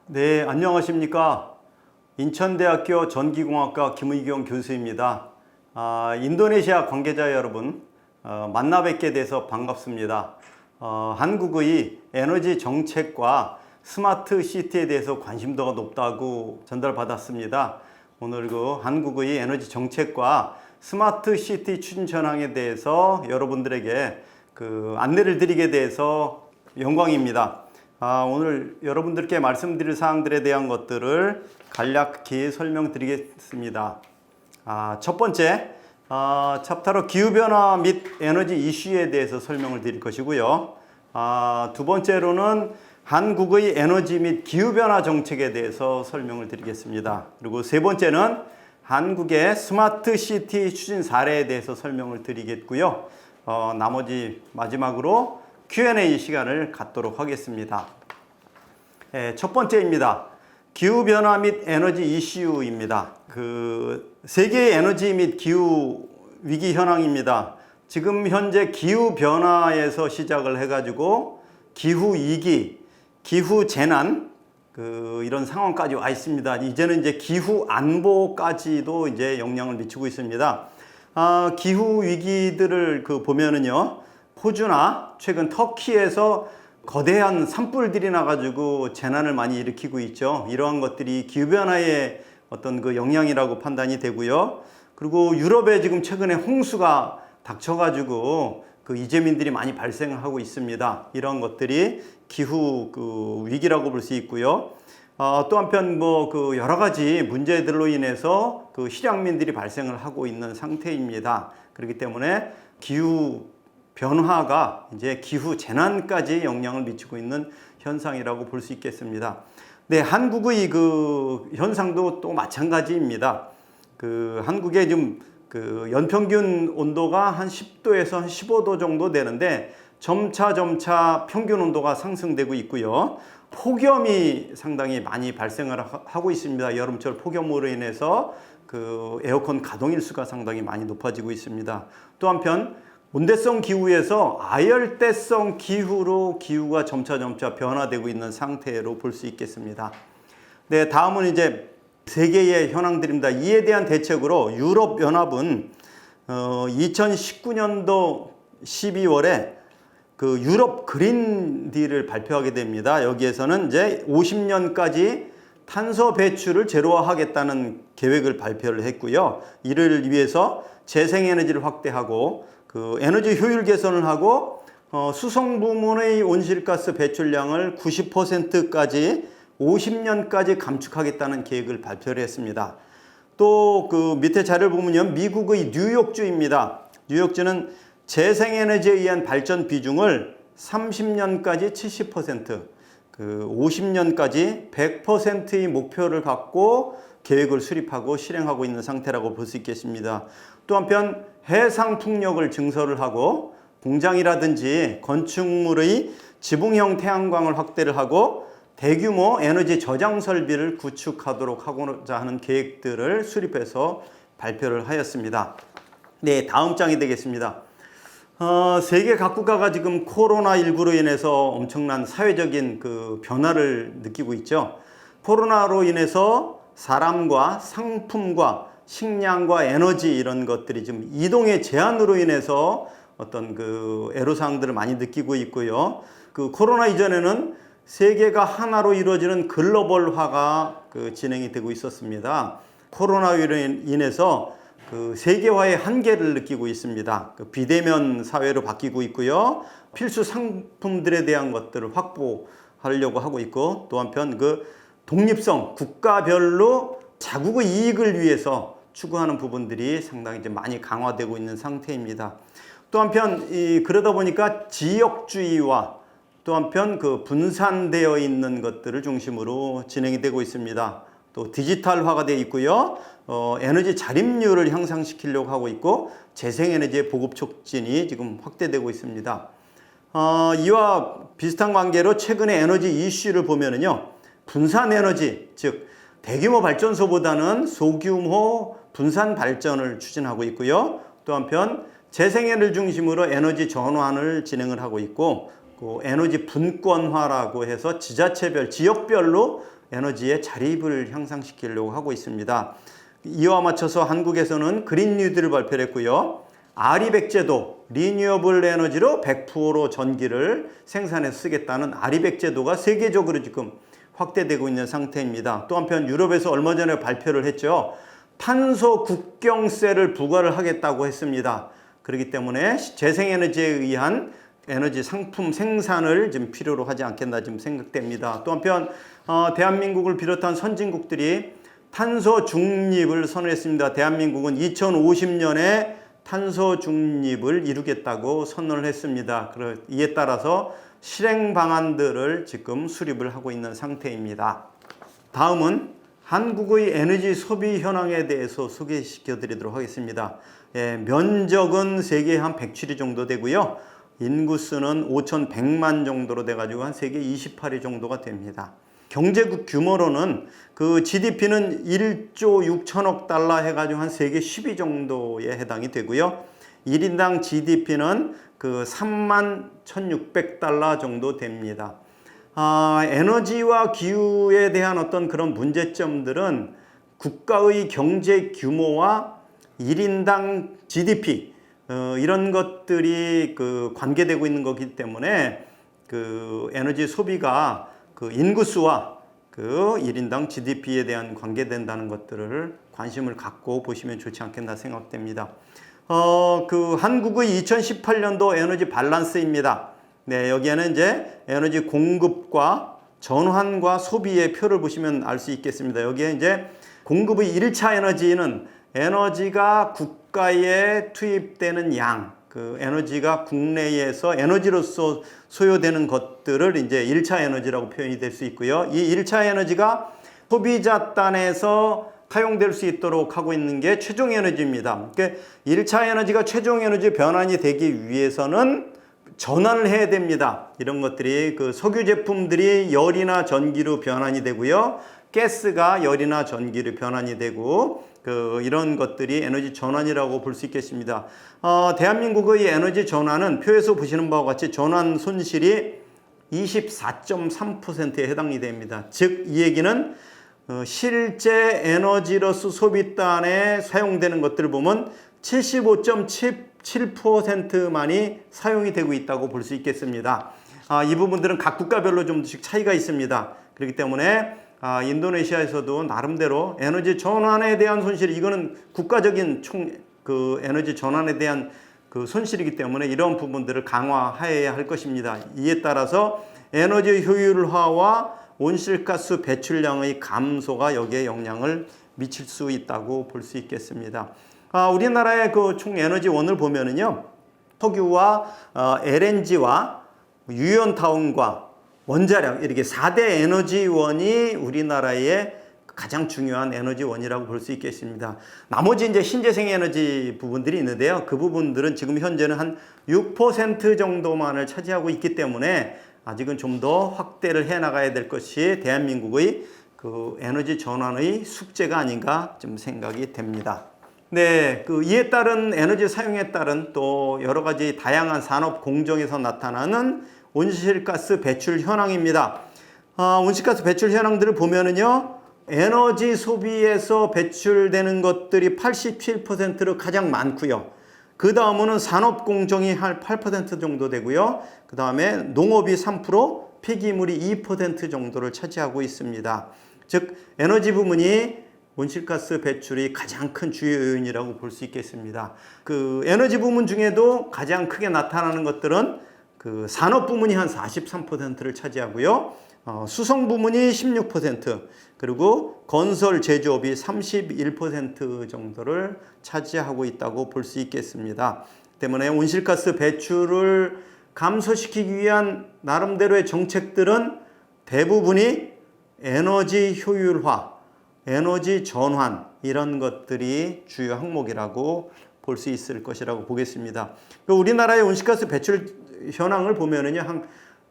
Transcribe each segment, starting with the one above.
네, 안녕하십니까. 인천대학교 전기공학과 김의경 교수입니다. 인도네시아 관계자 여러분, 만나 뵙게 돼서 반갑습니다. 한국의 에너지 정책과 스마트 시티에 대해서 관심도가 높다고 전달받았습니다. 오늘 한국의 에너지 정책과 스마트 시티 추진 전황에 대해서 여러분들에게 안내를 드리게 돼서 영광입니다. 오늘 여러분들께 말씀드릴 사항들에 대한 것들을 간략히 설명드리겠습니다. 첫 번째, 챕터로 기후변화 및 에너지 이슈에 대해서 설명을 드릴 것이고요. 두 번째로는 한국의 에너지 및 기후변화 정책에 대해서 설명을 드리겠습니다. 그리고 세 번째는 한국의 스마트 시티 추진 사례에 대해서 설명을 드리겠고요. 나머지 마지막으로 Q&A 시간을 갖도록 하겠습니다. 첫 번째입니다. 기후변화 및 에너지 이슈입니다. 세계의 에너지 및 기후 위기 현황입니다. 지금 현재 기후변화에서 시작을 해가지고 기후위기, 기후재난, 이런 상황까지 와 있습니다. 이제는 이제 기후안보까지도 이제 영향을 미치고 있습니다. 기후위기들을 보면은요, 호주나 최근 터키에서 거대한 산불들이 나가지고 재난을 많이 일으키고 있죠. 이러한 것들이 기후변화의 어떤 영향이라고 판단이 되고요. 그리고 유럽에 지금 최근에 홍수가 닥쳐가지고 이재민들이 많이 발생을 하고 있습니다. 이런 것들이 기후 위기라고 볼 수 있고요. 또 한편 여러 가지 문제들로 인해서 실향민들이 발생을 하고 있는 상태입니다. 그렇기 때문에 기후 변화가 이제 기후 재난까지 영향을 미치고 있는 현상이라고 볼 수 있겠습니다. 네, 한국의 현상도 또 마찬가지입니다. 한국의 지금 연평균 온도가 한 10도에서 한 15도 정도 되는데 점차 평균 온도가 상승되고 있고요. 폭염이 상당히 많이 발생을 하고 있습니다. 여름철 폭염으로 인해서 에어컨 가동일수가 상당히 많이 높아지고 있습니다. 또 한편 온대성 기후에서 아열대성 기후로 기후가 점차 변화되고 있는 상태로 볼 수 있겠습니다. 네, 다음은 이제 세계의 현황들입니다. 이에 대한 대책으로 유럽연합은 2019년도 12월에 유럽 그린딜을 발표하게 됩니다. 여기에서는 이제 50년까지 탄소 배출을 제로화하겠다는 계획을 발표를 했고요. 이를 위해서 재생에너지를 확대하고 에너지 효율 개선을 하고 수송 부문의 온실가스 배출량을 90%까지 50년까지 감축하겠다는 계획을 발표를 했습니다. 또 밑에 자료를 보면요, 미국의 뉴욕주입니다. 뉴욕주는 재생에너지에 의한 발전 비중을 30년까지 70%, 50년까지 100%의 목표를 갖고 계획을 수립하고 실행하고 있는 상태라고 볼 수 있겠습니다. 또 한편 해상 풍력을 증설을 하고 공장이라든지 건축물의 지붕형 태양광을 확대를 하고 대규모 에너지 저장 설비를 구축하도록 하고자 하는 계획들을 수립해서 발표를 하였습니다. 네, 다음 장이 되겠습니다. 세계 각국가가 지금 코로나19로 인해서 엄청난 사회적인 변화를 느끼고 있죠. 코로나로 인해서 사람과 상품과 식량과 에너지 이런 것들이 지금 이동의 제한으로 인해서 어떤 애로사항들을 많이 느끼고 있고요. 코로나 이전에는 세계가 하나로 이루어지는 글로벌화가 진행이 되고 있었습니다. 코로나로 인해서 세계화의 한계를 느끼고 있습니다. 비대면 사회로 바뀌고 있고요. 필수 상품들에 대한 것들을 확보하려고 하고 있고, 또 한편 독립성, 국가별로 자국의 이익을 위해서 추구하는 부분들이 상당히 이제 많이 강화되고 있는 상태입니다. 또 한편 그러다 보니까 지역주의와 또 한편 분산되어 있는 것들을 중심으로 진행이 되고 있습니다. 또 디지털화가 되어 있고요. 에너지 자립률을 향상시키려고 하고 있고, 재생에너지의 보급 촉진이 지금 확대되고 있습니다. 이와 비슷한 관계로 최근의 에너지 이슈를 보면은요, 분산 에너지, 즉 대규모 발전소보다는 소규모 분산 발전을 추진하고 있고요. 또 한편 재생에너지를 중심으로 에너지 전환을 진행을 하고 있고, 에너지 분권화라고 해서 지자체별, 지역별로 에너지의 자립을 향상시키려고 하고 있습니다. 이와 맞춰서 한국에서는 그린 뉴딜을 발표를 했고요. 아리백제도, 리뉴어블 에너지로 100%로 전기를 생산해서 쓰겠다는 아리백제도가 세계적으로 지금 확대되고 있는 상태입니다. 또 한편 유럽에서 얼마 전에 발표를 했죠. 탄소 국경세를 부과를 하겠다고 했습니다. 그렇기 때문에 재생에너지에 의한 에너지 상품 생산을 지금 필요로 하지 않겠나 지금 생각됩니다. 또 한편 대한민국을 비롯한 선진국들이 탄소 중립을 선언했습니다. 대한민국은 2050년에 탄소 중립을 이루겠다고 선언을 했습니다. 이에 따라서 실행 방안들을 지금 수립을 하고 있는 상태입니다. 다음은 한국의 에너지 소비 현황에 대해서 소개시켜 드리도록 하겠습니다. 면적은 세계에 한 107위 정도 되고요. 인구수는 5,100만 정도로 돼가지고 한 세계 28위 정도가 됩니다. 경제국 규모로는 그 GDP는 1조 6천억 달러 해가지고 한 세계 10위 정도에 해당이 되고요. 1인당 GDP는 그 3만 1,600달러 정도 됩니다. 에너지와 기후에 대한 어떤 그런 문제점들은 국가의 경제 규모와 1인당 GDP 이런 것들이 그 관계되고 있는 거기 때문에 그 에너지 소비가 그 인구수와 그 1인당 GDP에 대한 관계된다는 것들을 관심을 갖고 보시면 좋지 않겠나 생각됩니다. 그 한국의 2018년도 에너지 밸런스입니다. 네, 여기에는 이제 에너지 공급과 전환과 소비의 표를 보시면 알 수 있겠습니다. 여기에 이제 공급의 1차 에너지는 에너지가 국가에 투입되는 양, 그 에너지가 국내에서 에너지로서 소요되는 것들을 이제 1차 에너지라고 표현이 될 수 있고요. 이 1차 에너지가 소비자 단에서 사용될 수 있도록 하고 있는 게 최종 에너지입니다. 그러니까 1차 에너지가 최종 에너지 변환이 되기 위해서는 전환을 해야 됩니다. 이런 것들이 그 석유 제품들이 열이나 전기로 변환이 되고요. 가스가 열이나 전기로 변환이 되고 이런 것들이 에너지 전환이라고 볼 수 있겠습니다. 대한민국의 에너지 전환은 표에서 보시는 바와 같이 전환 손실이 24.3%에 해당이 됩니다. 즉 이 얘기는 실제 에너지로서 소비단에 사용되는 것들을 보면 75.7%만이 사용이 되고 있다고 볼 수 있겠습니다. 이 부분들은 각 국가별로 좀씩 차이가 있습니다. 그렇기 때문에 인도네시아에서도 나름대로 에너지 전환에 대한 손실, 이거는 국가적인 그 에너지 전환에 대한 그 손실이기 때문에 이런 부분들을 강화해야 할 것입니다. 이에 따라서 에너지 효율화와 온실가스 배출량의 감소가 여기에 영향을 미칠 수 있다고 볼 수 있겠습니다. 우리나라의 그 총 에너지원을 보면은요, 석유와 LNG와 유연타운과 원자력 이렇게 4대 에너지원이 우리나라의 가장 중요한 에너지원이라고 볼 수 있겠습니다. 나머지 이제 신재생 에너지 부분들이 있는데요. 그 부분들은 지금 현재는 한 6% 정도만을 차지하고 있기 때문에 아직은 좀 더 확대를 해 나가야 될 것이 대한민국의 그 에너지 전환의 숙제가 아닌가 좀 생각이 됩니다. 네, 이에 따른 에너지 사용에 따른 또 여러 가지 다양한 산업 공정에서 나타나는 온실가스 배출 현황입니다. 온실가스 배출 현황들을 보면은요, 에너지 소비에서 배출되는 것들이 87%로 가장 많고요. 그 다음은 산업 공정이 한 8% 정도 되고요. 그 다음에 농업이 3%, 폐기물이 2% 정도를 차지하고 있습니다. 즉 에너지 부문이 온실가스 배출이 가장 큰 주요 요인이라고 볼 수 있겠습니다. 그 에너지 부문 중에도 가장 크게 나타나는 것들은 그 산업 부문이 한 43%를 차지하고요. 수송 부문이 16%, 그리고 건설 제조업이 31% 정도를 차지하고 있다고 볼 수 있겠습니다. 때문에 온실가스 배출을 감소시키기 위한 나름대로의 정책들은 대부분이 에너지 효율화, 에너지 전환 이런 것들이 주요 항목이라고 볼 수 있을 것이라고 보겠습니다. 우리나라의 온실가스 배출 현황을 보면은요, 한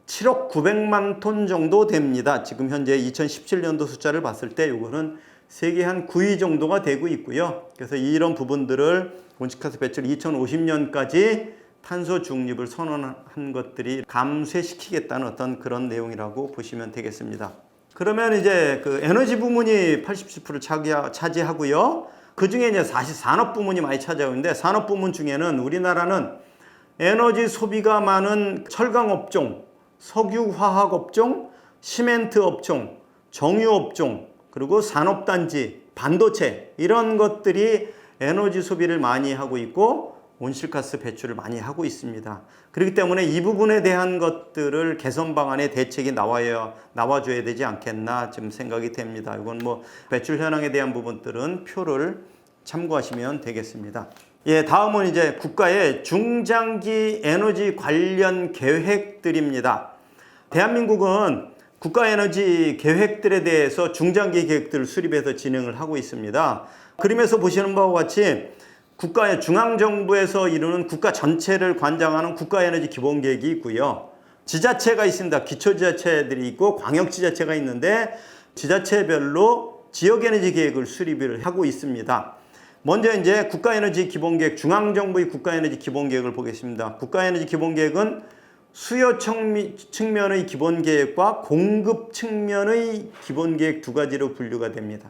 7억 900만 톤 정도 됩니다. 지금 현재 2017년도 숫자를 봤을 때 이거는 세계 한 9위 정도가 되고 있고요. 그래서 이런 부분들을 온실가스 배출 2050년까지 탄소 중립을 선언한 것들이 감쇄시키겠다는 어떤 그런 내용이라고 보시면 되겠습니다. 그러면 이제 그 에너지 부문이 87%를 차지하고요. 그 중에 이제 사실 산업 부문이 많이 차지하는데 산업 부문 중에는 우리나라는 에너지 소비가 많은 철강 업종, 석유 화학 업종, 시멘트 업종, 정유 업종, 그리고 산업단지, 반도체 이런 것들이 에너지 소비를 많이 하고 있고 온실가스 배출을 많이 하고 있습니다. 그렇기 때문에 이 부분에 대한 것들을 개선 방안의 대책이 나와줘야 되지 않겠나 지금 생각이 됩니다. 이건 뭐 배출 현황에 대한 부분들은 표를 참고하시면 되겠습니다. 예, 다음은 이제 국가의 중장기 에너지 관련 계획들입니다. 대한민국은 국가 에너지 계획들에 대해서 중장기 계획들을 수립해서 진행을 하고 있습니다. 그림에서 보시는 바와 같이 국가의 중앙정부에서 이루는 국가 전체를 관장하는 국가에너지 기본계획이 있고요. 지자체가 있습니다. 기초지자체들이 있고 광역지자체가 있는데 지자체별로 지역에너지 계획을 수립을 하고 있습니다. 먼저 이제 국가에너지 기본계획, 중앙정부의 국가에너지 기본계획을 보겠습니다. 국가에너지 기본계획은 수요 측면의 기본계획과 공급 측면의 기본계획 두 가지로 분류가 됩니다.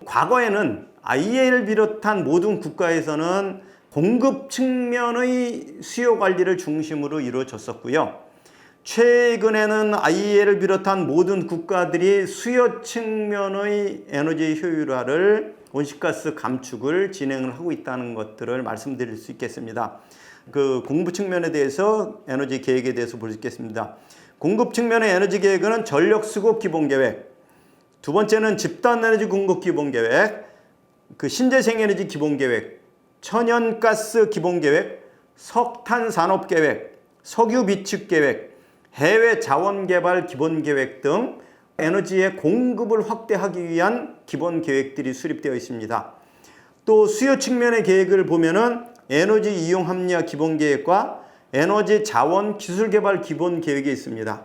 과거에는 IEA를 비롯한 모든 국가에서는 공급 측면의 수요 관리를 중심으로 이루어졌었고요. 최근에는 IEA를 비롯한 모든 국가들이 수요 측면의 에너지 효율화를 온실가스 감축을 진행을 하고 있다는 것들을 말씀드릴 수 있겠습니다. 그 공급 측면에 대해서 에너지 계획에 대해서 볼 수 있겠습니다. 공급 측면의 에너지 계획은 전력 수급 기본 계획, 두 번째는 집단 에너지 공급 기본 계획, 그 신재생 에너지 기본 계획, 천연가스 기본 계획, 석탄 산업 계획, 석유 비축 계획, 해외 자원 개발 기본 계획 등 에너지의 공급을 확대하기 위한 기본 계획들이 수립되어 있습니다. 또 수요 측면의 계획을 보면은 에너지 이용 합리화 기본 계획과 에너지 자원 기술 개발 기본 계획이 있습니다.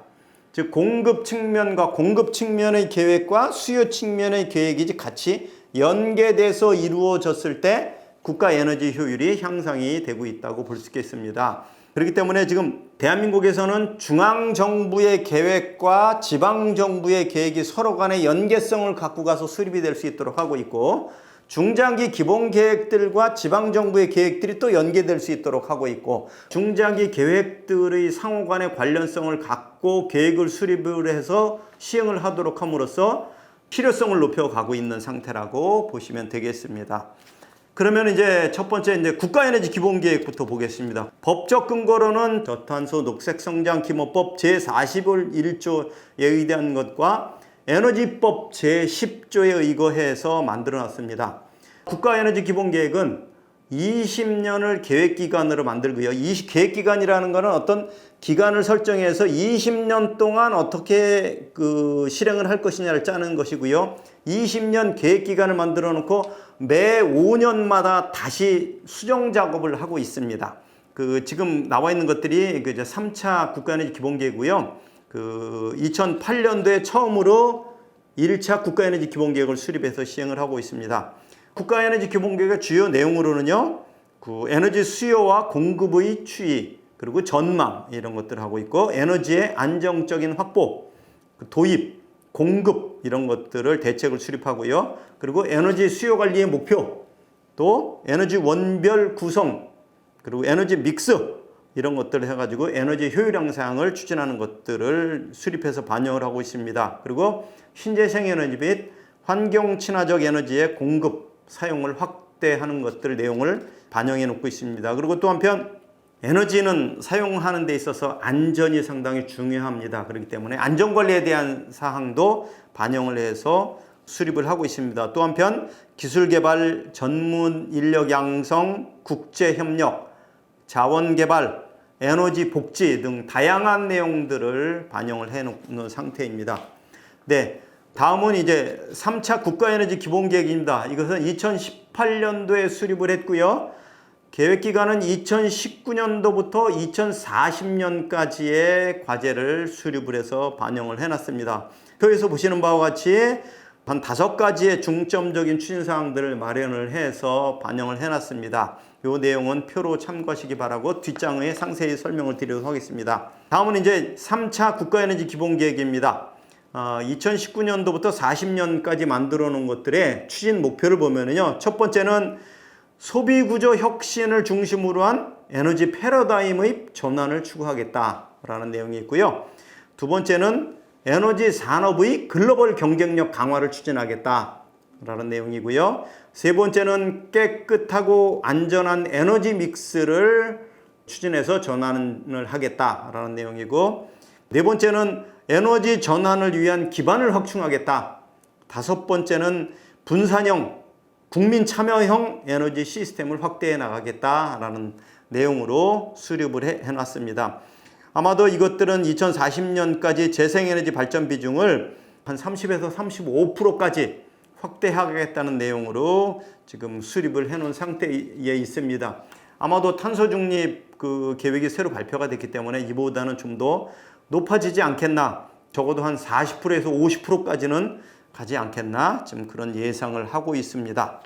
즉 공급 측면과 공급 측면의 계획과 수요 측면의 계획이 같이 연계돼서 이루어졌을 때 국가 에너지 효율이 향상이 되고 있다고 볼 수 있겠습니다. 그렇기 때문에 지금 대한민국에서는 중앙정부의 계획과 지방정부의 계획이 서로 간의 연계성을 갖고 가서 수립이 될 수 있도록 하고 있고, 중장기 기본계획들과 지방정부의 계획들이 또 연계될 수 있도록 하고 있고, 중장기 계획들의 상호 간의 관련성을 갖고 계획을 수립을 해서 시행을 하도록 함으로써 필요성을 높여가고 있는 상태라고 보시면 되겠습니다. 그러면 이제 첫 번째 이제 국가에너지 기본계획부터 보겠습니다. 법적 근거로는 저탄소 녹색성장 기모법 제41조에 의대한 것과 에너지법 제10조에 의거해서 만들어놨습니다. 국가에너지 기본계획은 20년을 계획기간으로 만들고요. 계획기간이라는 것은 어떤 기간을 설정해서 20년 동안 어떻게 실행을 할 것이냐를 짜는 것이고요. 20년 계획기간을 만들어 놓고 매 5년마다 다시 수정 작업을 하고 있습니다. 지금 나와 있는 것들이 이제 3차 국가에너지 기본계획이고요. 2008년도에 처음으로 1차 국가에너지 기본계획을 수립해서 시행을 하고 있습니다. 국가에너지 기본계획의 주요 내용으로는요, 에너지 수요와 공급의 추이, 그리고 전망 이런 것들을 하고 있고, 에너지의 안정적인 확보, 도입, 공급 이런 것들을 대책을 수립하고요. 그리고 에너지 수요 관리의 목표, 또 에너지 원별 구성, 그리고 에너지 믹스 이런 것들을 해가지고 에너지 효율 향상을 추진하는 것들을 수립해서 반영을 하고 있습니다. 그리고 신재생 에너지 및 환경 친화적 에너지의 공급, 사용을 확대하는 것들 내용을 반영해 놓고 있습니다. 그리고 또 한편 에너지는 사용하는 데 있어서 안전이 상당히 중요합니다. 그렇기 때문에 안전관리에 대한 사항도 반영을 해서 수립을 하고 있습니다. 또 한편 기술개발, 전문 인력 양성, 국제협력, 자원개발, 에너지 복지 등 다양한 내용들을 반영을 해놓는 상태입니다. 네, 다음은 이제 3차 국가에너지 기본계획입니다. 이것은 2018년도에 수립을 했고요. 계획기간은 2019년도부터 2040년까지의 과제를 수립을 해서 반영을 해놨습니다. 표에서 보시는 바와 같이 한 5가지의 중점적인 추진사항들을 마련을 해서 반영을 해놨습니다. 이 내용은 표로 참고하시기 바라고 뒷장에 상세히 설명을 드리도록 하겠습니다. 다음은 이제 3차 국가에너지 기본계획입니다. 2019년도부터 40년까지 만들어 놓은 것들의 추진 목표를 보면은요. 첫 번째는 소비 구조 혁신을 중심으로 한 에너지 패러다임의 전환을 추구하겠다라는 내용이 있고요. 두 번째는 에너지 산업의 글로벌 경쟁력 강화를 추진하겠다라는 내용이고요. 세 번째는 깨끗하고 안전한 에너지 믹스를 추진해서 전환을 하겠다라는 내용이고, 네 번째는 에너지 전환을 위한 기반을 확충하겠다. 다섯 번째는 분산형, 국민 참여형 에너지 시스템을 확대해 나가겠다라는 내용으로 수립을 해놨습니다. 아마도 이것들은 2040년까지 재생에너지 발전 비중을 한 30에서 35%까지 확대하겠다는 내용으로 지금 수립을 해놓은 상태에 있습니다. 아마도 탄소 중립 그 계획이 새로 발표가 됐기 때문에 이보다는 좀 더 높아지지 않겠나, 적어도 한 40%에서 50%까지는 가지 않겠나, 지금 그런 예상을 하고 있습니다.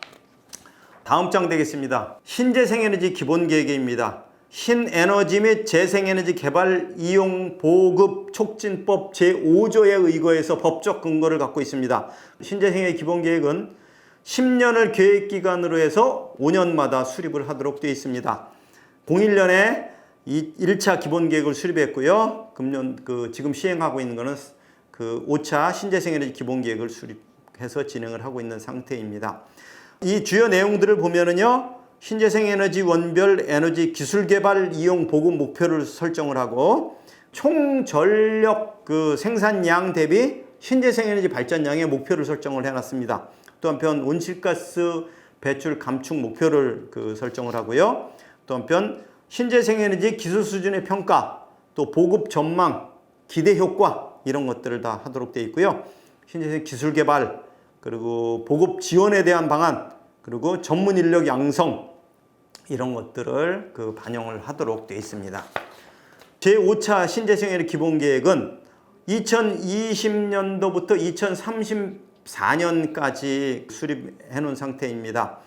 다음 장 되겠습니다. 신재생에너지 기본계획입니다. 신에너지 및 재생에너지 개발 이용 보급 촉진법 제5조에 의거해서 법적 근거를 갖고 있습니다. 신재생에너지 기본계획은 10년을 계획기간으로 해서 5년마다 수립을 하도록 되어 있습니다. 01년에 1차 기본계획을 수립했고요. 금년 지금 시행하고 있는 것은 5차 신재생에너지 기본계획을 수립해서 진행을 하고 있는 상태입니다. 이 주요 내용들을 보면은요, 신재생에너지 원별 에너지 기술 개발 이용 보급 목표를 설정을 하고, 총 전력 생산량 대비 신재생에너지 발전량의 목표를 설정을 해놨습니다. 또 한편 온실가스 배출 감축 목표를 설정을 하고요. 또 한편 신재생에너지 기술 수준의 평가, 또 보급 전망, 기대 효과, 이런 것들을 다 하도록 되어 있고요. 신재생 기술 개발, 그리고 보급 지원에 대한 방안, 그리고 전문 인력 양성, 이런 것들을 반영을 하도록 되어 있습니다. 제5차 신재생에너지 기본계획은 2020년도부터 2034년까지 수립해 놓은 상태입니다.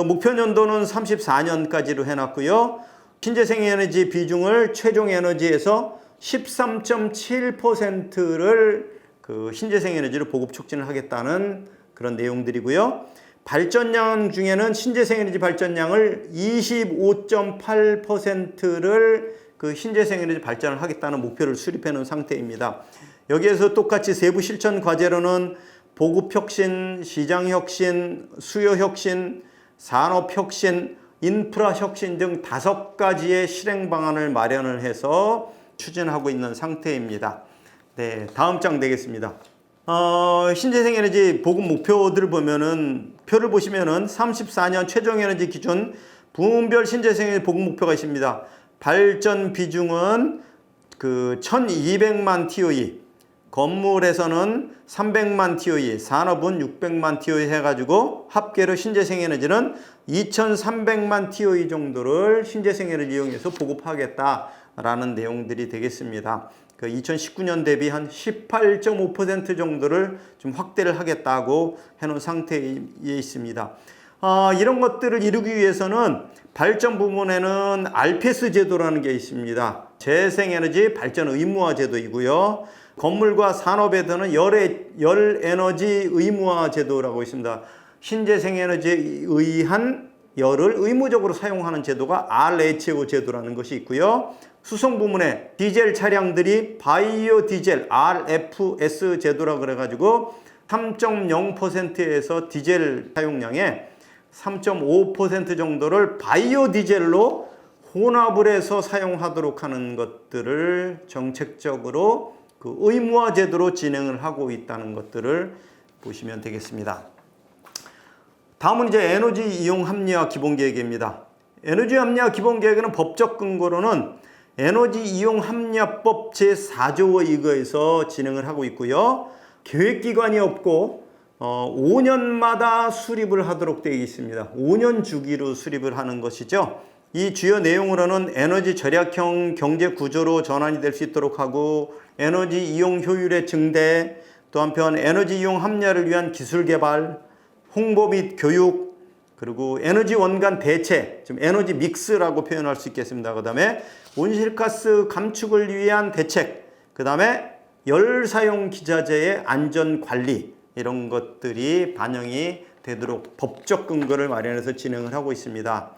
목표 연도는 34년까지로 해놨고요. 신재생에너지 비중을 최종 에너지에서 13.7%를 신재생에너지로 보급 촉진을 하겠다는 그런 내용들이고요. 발전량 중에는 신재생에너지 발전량을 25.8%를 신재생에너지 발전을 하겠다는 목표를 수립해 놓은 상태입니다. 여기에서 똑같이 세부 실천 과제로는 보급 혁신, 시장 혁신, 수요 혁신, 산업 혁신, 인프라 혁신 등 5가지의 실행 방안을 마련을 해서 추진하고 있는 상태입니다. 네, 다음 장 되겠습니다. 신재생에너지 보급 목표들을 보면은, 표를 보시면은 34년 최종에너지 기준 부문별 신재생에너지 보급 목표가 있습니다. 발전 비중은 1200만 TOE, 건물에서는 300만 TOE, 산업은 600만 TOE 해가지고 합계로 신재생에너지는 2300만 TOE 정도를 신재생에너지 이용해서 보급하겠다라는 내용들이 되겠습니다. 2019년 대비 한 18.5% 정도를 좀 확대를 하겠다고 해놓은 상태에 있습니다. 이런 것들을 이루기 위해서는 발전 부문에는 RPS 제도라는 게 있습니다. 재생에너지 발전 의무화 제도이고요. 건물과 산업에서는 열 에너지 의무화 제도라고 있습니다. 신재생에너지에 의한 열을 의무적으로 사용하는 제도가 RHO 제도라는 것이 있고요. 수송 부문에 디젤 차량들이 바이오 디젤 RFS 제도라 그래가지고 3.0%에서 디젤 사용량의 3.5% 정도를 바이오 디젤로 혼합을 해서 사용하도록 하는 것들을 정책적으로 의무화 제도로 진행을 하고 있다는 것들을 보시면 되겠습니다. 다음은 이제 에너지 이용 합리화 기본계획입니다. 에너지 합리화 기본계획에는 법적 근거로는 에너지 이용 합리화법 제4조에 의거해서 진행을 하고 있고요. 계획기간이 없고 5년마다 수립을 하도록 되어 있습니다. 5년 주기로 수립을 하는 것이죠. 이 주요 내용으로는 에너지 절약형 경제 구조로 전환이 될 수 있도록 하고, 에너지 이용 효율의 증대, 또 한편 에너지 이용 합리화를 위한 기술 개발, 홍보 및 교육, 그리고 에너지 원간 대체, 좀 에너지 믹스라고 표현할 수 있겠습니다. 그 다음에 온실가스 감축을 위한 대책, 그 다음에 열 사용 기자재의 안전 관리 이런 것들이 반영이 되도록 법적 근거를 마련해서 진행을 하고 있습니다.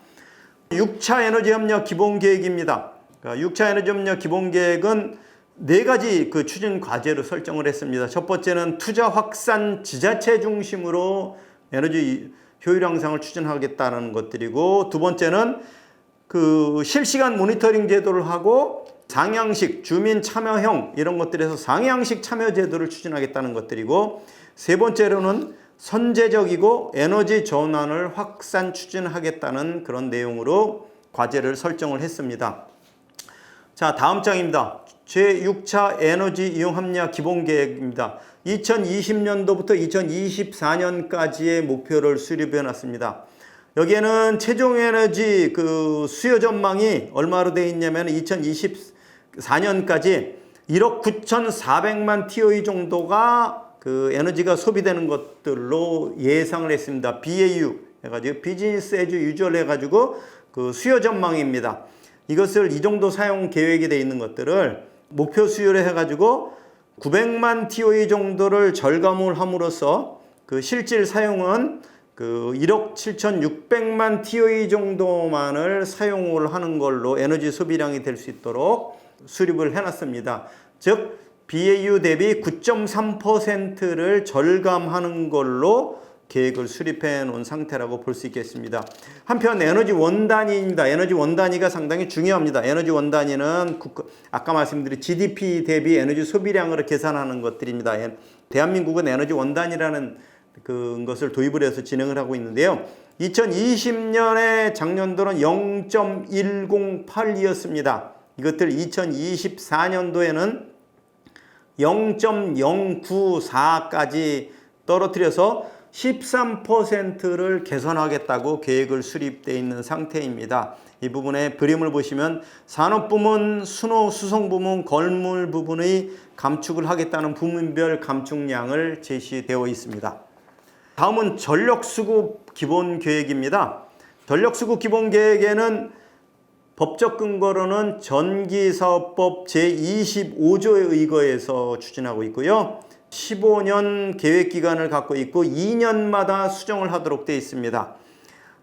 6차 에너지 협력 기본 계획입니다. 6차 에너지 협력 기본 계획은 4가지 그 추진 과제로 설정을 했습니다. 첫 번째는 투자 확산 지자체 중심으로 에너지 효율 향상을 추진하겠다는 것들이고, 두 번째는 그 실시간 모니터링 제도를 하고 상향식 주민 참여형 이런 것들에서 상향식 참여 제도를 추진하겠다는 것들이고, 세 번째로는 선제적이고 에너지 전환을 확산 추진하겠다는 그런 내용으로 과제를 설정을 했습니다. 자, 다음 장입니다. 제6차 에너지 이용 합리화 기본 계획입니다. 2020년도부터 2024년까지의 목표를 수립해 놨습니다. 여기에는 최종 에너지 그 수요 전망이 얼마로 되어 있냐면 2024년까지 1억 9,400만 TOE 정도가 그 에너지가 소비되는 것들로 예상을 했습니다. BAU 해가지고 비즈니스 애즈 유주얼 해가지고 그 수요 전망입니다. 이것을 이 정도 사용 계획이 되어 있는 것들을 목표 수요를 해가지고 900만 TOE 정도를 절감을 함으로써 그 실질 사용은 그 1억 7,600만 TOE 정도만을 사용을 하는 걸로 에너지 소비량이 될 수 있도록 수립을 해놨습니다. 즉 BAU 대비 9.3%를 절감하는 걸로 계획을 수립해 놓은 상태라고 볼 수 있겠습니다. 한편 에너지 원단위입니다. 에너지 원단위가 상당히 중요합니다. 에너지 원단위는 아까 말씀드린 GDP 대비 에너지 소비량으로 계산하는 것들입니다. 대한민국은 에너지 원단위라는 것을 도입을 해서 진행을 하고 있는데요. 2020년에 작년도는 0.108이었습니다. 이것들 2024년도에는 0.094까지 떨어뜨려서 13%를 개선하겠다고 계획을 수립되어 있는 상태입니다. 이 부분의 그림을 보시면 산업부문, 수송부문, 건물 부분의 감축을 하겠다는 부문별 감축량을 제시되어 있습니다. 다음은 전력수급 기본계획입니다. 전력수급 기본계획에는 법적 근거로는 전기사업법 제25조에 의거해서 추진하고 있고요. 15년 계획기간을 갖고 있고 2년마다 수정을 하도록 되어 있습니다.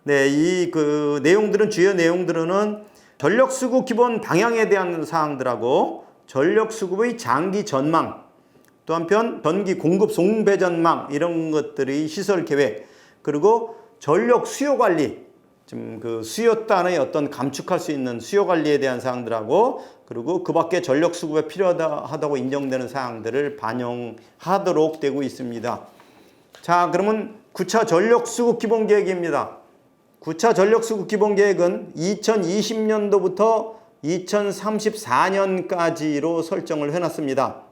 네, 이 그 내용들은 주요 내용들은 전력수급 기본 방향에 대한 사항들하고 전력수급의 장기 전망, 또 한편 전기 공급 송배 전망 이런 것들의 시설 계획, 그리고 전력 수요 관리, 지금 그 수요단의 어떤 감축할 수 있는 수요 관리에 대한 사항들하고, 그리고 그 밖에 전력 수급에 필요하다고 인정되는 사항들을 반영하도록 되고 있습니다. 자, 그러면 9차 전력 수급 기본 계획입니다. 9차 전력 수급 기본 계획은 2020년도부터 2034년까지로 설정을 해놨습니다.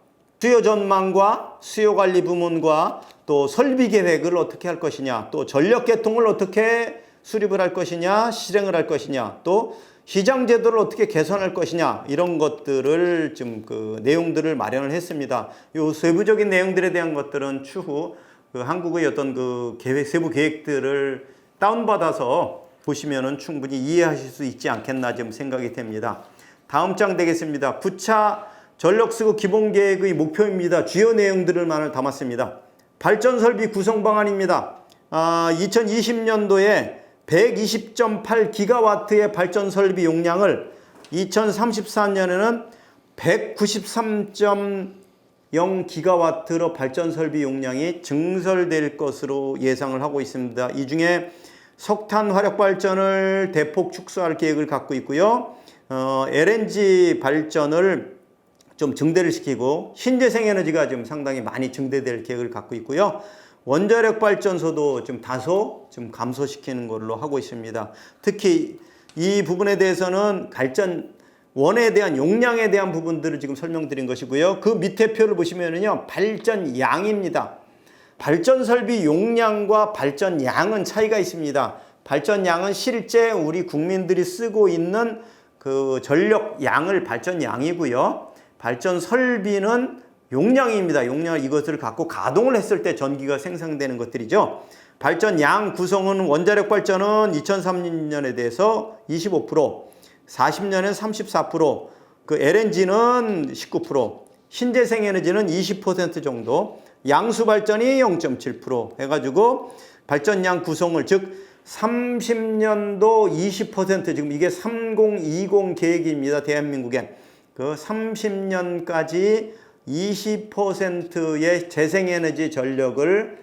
수요 전망과 수요 관리 부문과 또 설비 계획을 어떻게 할 것이냐, 또 전력 계통을 어떻게 수립을 할 것이냐, 실행을 할 것이냐, 또 시장 제도를 어떻게 개선할 것이냐, 이런 것들을 좀 그 내용들을 마련을 했습니다. 요 세부적인 내용들에 대한 것들은 추후 그 한국의 어떤 그 계획, 세부 계획들을 다운받아서 보시면은 충분히 이해하실 수 있지 않겠나 좀 생각이 됩니다. 다음 장 되겠습니다. 9차 전력수급 기본계획의 목표입니다. 주요 내용들을 담았습니다. 발전설비 구성 방안입니다. 2020년도에 120.8기가와트의 발전설비 용량을 2034년에는 193.0기가와트로 발전설비 용량이 증설될 것으로 예상을 하고 있습니다. 이 중에 석탄 화력발전을 대폭 축소할 계획을 갖고 있고요. LNG 발전을 좀 증대를 시키고 신재생에너지가 좀 상당히 많이 증대될 계획을 갖고 있고요. 원자력 발전소도 좀 다소 좀 감소시키는 걸로 하고 있습니다. 특히 이 부분에 대해서는 발전원에 대한 용량에 대한 부분들을 지금 설명드린 것이고요. 그 밑에 표를 보시면은요, 발전량입니다. 발전설비 용량과 발전량은 차이가 있습니다. 발전량은 실제 우리 국민들이 쓰고 있는 그 전력량을 발전량이고요. 발전설비는 용량입니다. 용량, 이것을 갖고 가동을 했을 때 전기가 생산되는 것들이죠. 발전량 구성은 원자력 발전은 2030년에 대해서 25%, 40년엔 34%, 그 LNG는 19%, 신재생 에너지는 20% 정도, 양수 발전이 0.7% 해가지고 발전량 구성을 즉 30년도 20% 지금 이게 3020 계획입니다. 대한민국에 그 30년까지 20%의 재생에너지 전력을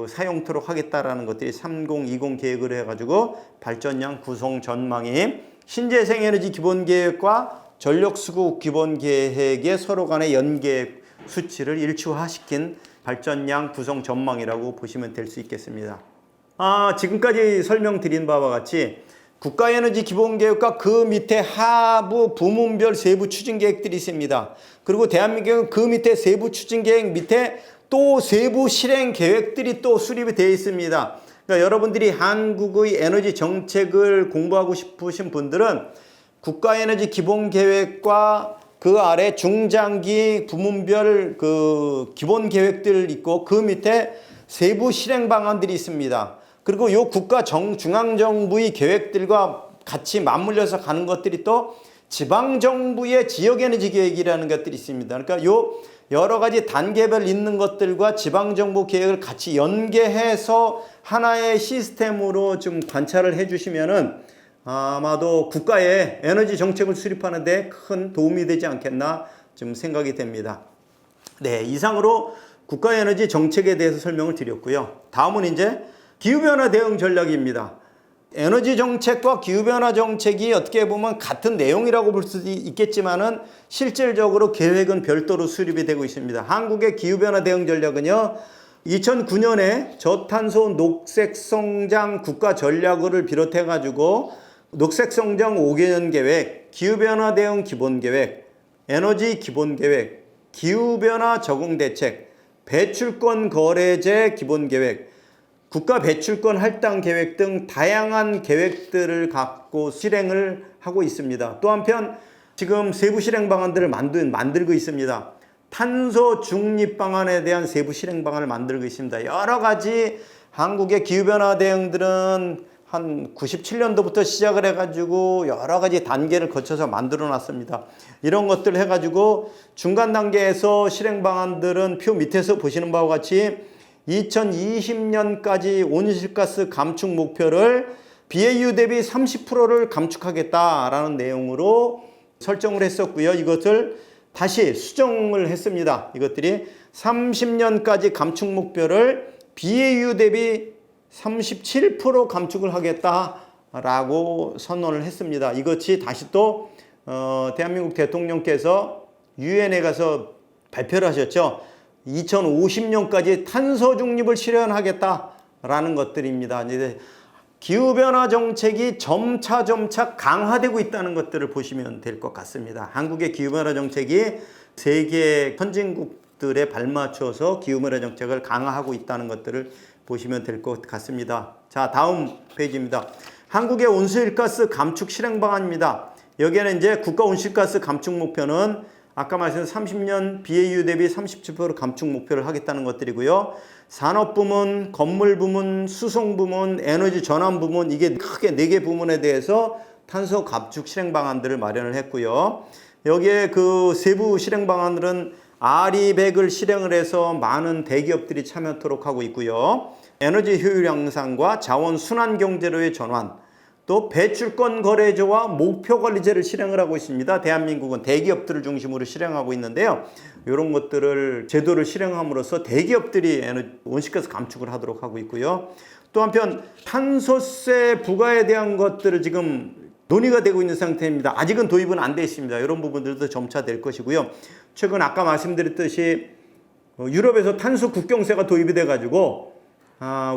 사용토록 하겠다라는 것들이 3020 계획을 해가지고 발전량 구성 전망이 신재생에너지 기본계획과 전력수급 기본계획의 서로 간의 연계 수치를 일치화시킨 발전량 구성 전망이라고 보시면 될 수 있겠습니다. 지금까지 설명드린 바와 같이 국가에너지 기본계획과 그 밑에 하부 부문별 세부 추진계획들이 있습니다. 그리고 대한민국은 그 밑에 세부 추진계획 밑에 또 세부 실행계획들이 또 수립이 되어 있습니다. 그러니까 여러분들이 한국의 에너지 정책을 공부하고 싶으신 분들은 국가에너지 기본계획과 그 아래 중장기 부문별 기본계획들 있고 그 밑에 세부 실행 방안들이 있습니다. 그리고 이 국가 중앙정부의 계획들과 같이 맞물려서 가는 것들이 또 지방정부의 지역에너지 계획이라는 것들이 있습니다. 그러니까 요 여러 가지 단계별 있는 것들과 지방정부 계획을 같이 연계해서 하나의 시스템으로 좀 관찰을 해주시면은 아마도 국가의 에너지 정책을 수립하는 데 큰 도움이 되지 않겠나 좀 생각이 됩니다. 네, 이상으로 국가 에너지 정책에 대해서 설명을 드렸고요. 다음은 이제 기후변화 대응 전략입니다. 에너지 정책과 기후변화 정책이 어떻게 보면 같은 내용이라고 볼 수도 있겠지만은 실질적으로 계획은 별도로 수립이 되고 있습니다. 한국의 기후변화 대응 전략은요, 2009년에 저탄소 녹색성장 국가 전략을 비롯해가지고 녹색성장 5개년 계획, 기후변화 대응 기본계획, 에너지 기본계획, 기후변화 적응대책, 배출권 거래제 기본계획, 국가 배출권 할당 계획 등 다양한 계획들을 갖고 실행을 하고 있습니다. 또 한편 지금 세부 실행 방안들을 만들고 있습니다. 탄소 중립 방안에 대한 세부 실행 방안을 만들고 있습니다. 여러 가지 한국의 기후변화 대응들은 한 97년도부터 시작을 해가지고 여러 가지 단계를 거쳐서 만들어 놨습니다. 이런 것들을 해가지고 중간 단계에서 실행 방안들은 표 밑에서 보시는 바와 같이 2020년까지 온실가스 감축 목표를 BAU 대비 30%를 감축하겠다라는 내용으로 설정을 했었고요. 이것을 다시 수정을 했습니다. 이것들이 30년까지 감축 목표를 BAU 대비 37% 감축을 하겠다라고 선언을 했습니다. 이것이 다시 또 대한민국 대통령께서 유엔에 가서 발표를 하셨죠. 2050년까지 탄소 중립을 실현하겠다라는 것들입니다. 이제 기후변화 정책이 점차 강화되고 있다는 것들을 보시면 될 것 같습니다. 한국의 기후변화 정책이 세계 선진국들에 발맞춰서 기후변화 정책을 강화하고 있다는 것들을 보시면 될 것 같습니다. 자, 다음 페이지입니다. 한국의 온실가스 감축 실행 방안입니다. 여기에는 이제 국가 온실가스 감축 목표는 아까 말씀드린 30년 BAU 대비 37% 감축 목표를 하겠다는 것들이고요. 산업부문, 건물부문, 수송부문, 에너지 전환부문, 이게 크게 4개 부문에 대해서 탄소 감축 실행 방안들을 마련을 했고요. 여기에 그 세부 실행 방안들은 RE100을 실행을 해서 많은 대기업들이 참여하도록 하고 있고요. 에너지 효율 향상과 자원 순환 경제로의 전환, 또 배출권 거래제와 목표 관리제를 실행을 하고 있습니다. 대한민국은 대기업들을 중심으로 실행하고 있는데요. 이런 것들을 제도를 실행함으로써 대기업들이 온실가스 감축을 하도록 하고 있고요. 또 한편 탄소세 부과에 대한 것들을 지금 논의가 되고 있는 상태입니다. 아직은 도입은 안 돼 있습니다. 이런 부분들도 점차 될 것이고요. 최근 아까 말씀드렸듯이 유럽에서 탄소 국경세가 도입이 돼가지고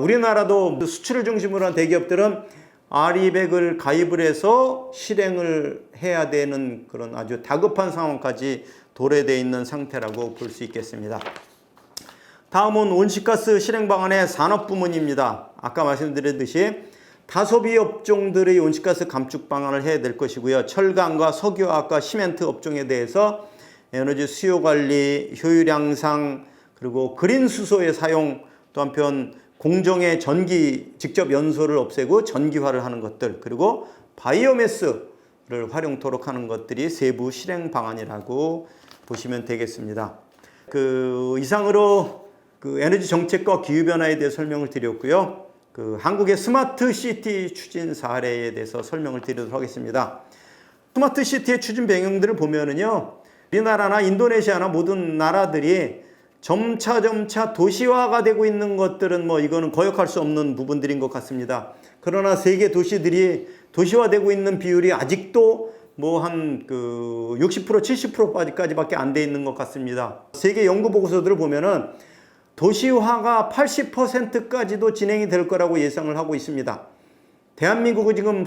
우리나라도 수출을 중심으로 한 대기업들은 RE100을 가입을 해서 실행을 해야 되는 그런 아주 다급한 상황까지 도래되어 있는 상태라고 볼 수 있겠습니다. 다음은 온실가스 실행 방안의 산업부문입니다. 아까 말씀드렸듯이 다소비 업종들의 온실가스 감축 방안을 해야 될 것이고요. 철강과 석유화학과 시멘트 업종에 대해서 에너지 수요 관리, 효율 향상, 그리고 그린 수소의 사용, 또 한편 공정의 전기 직접 연소를 없애고 전기화를 하는 것들, 그리고 바이오매스, 활용토록 하는 것들이 세부 실행 방안이라고 보시면 되겠습니다. 그 이상으로 그 에너지 정책과 기후 변화에 대해 설명을 드렸고요. 그 한국의 스마트 시티 추진 사례에 대해서 설명을 드리도록 하겠습니다. 스마트 시티의 추진 배경들을 보면은요, 우리나라나 인도네시아나 모든 나라들이 점차 도시화가 되고 있는 것들은 뭐 이거는 거역할 수 없는 부분들인 것 같습니다. 그러나 세계 도시들이 도시화되고 있는 비율이 아직도 뭐 한 그 60% 70%까지밖에 안 돼 있는 것 같습니다. 세계 연구 보고서들을 보면은 도시화가 80%까지도 진행이 될 거라고 예상을 하고 있습니다. 대한민국은 지금